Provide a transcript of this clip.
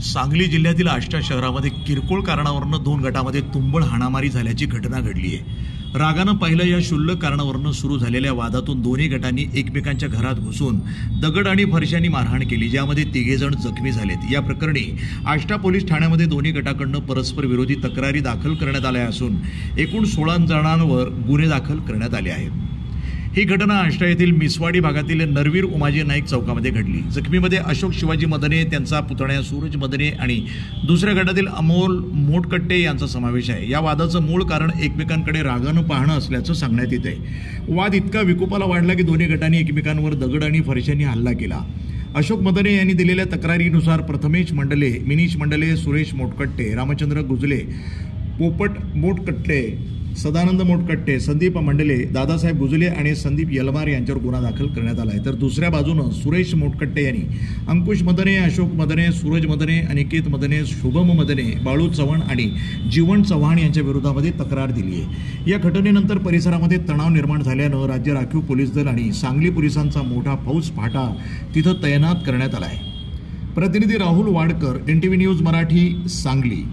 सांगली जिल्ह्यातील आष्टा शहरामध्ये किरकोळ कारणावरून दोन गटामध्ये तुंबळ हाणामारी झाल्याची घटना घडली आहे। रागानं पहिलं या क्षुल्लक कारणावरून सुरू झालेल्या वादातून दोन्ही गटांनी एकमेकांच्या घरात घुसून दगड आणि फरशांनी मारहाण केली, ज्यामध्ये तिघे जण जखमी झालेत। या प्रकरणी आष्टा पोलीस ठाण्यामध्ये दोन्ही गटाकडून परस्पर विरोधी तक्रारी दाखल करण्यात आल्या असून एकूण 16 जणांवर गुन्हे दाखल करण्यात आले आहेत। ही घटना आष्टा येथील मिसवाडी भागातील नरवीर उमाजी नाईक चौकामध्ये घडली। जखमीमध्ये अशोक शिवाजी मदने, त्यांचा पुतण्या सूरज मदने आणि दुसऱ्या गटातील अमोल मोटकट्टे यांचा समावेश आहे। या वादाचं मूळ कारण एकमेकांकडे रागानं पाहणं असल्याचं सांगण्यात येत आहे। वाद इतका विकोपाला वाढला की दोन्ही गटांनी एकमेकांवर दगड आणि फरशांनी हल्ला केला। अशोक मदने यांनी दिलेल्या तक्रारीनुसार प्रथमेश मंडले, मिनीश मंडले, सुरेश मोटकट्टे, रामचंद्र गुजले, पोपट मोटकट्टे, सदानंद मोटकट्टे, संदीप मंडले, दादासाहेब गुजले आणि संदीप यलमार यांच्यावर गुन्हा दाखल करण्यात आला आहे। तर दुसऱ्या बाजूनं सुरेश मोटकट्टे यांनी अंकुश मदने, अशोक मदने, सूरज मदने, अनिकेत मदने, शुभम मदने, बाळू चव्हाण आणि जीवन चव्हाण यांच्या विरोधामध्ये तक्रार दिली आहे। या घटनेनंतर परिसरामध्ये तणाव निर्माण झाल्यानं राज्य राखीव पोलीस दल आणि सांगली पोलिसांचा मोठा फौज फाटा तिथं तैनात करण्यात आला आहे। प्रतिनिधी राहुल वाडकर, NTV न्यूज मराठी, सांगली।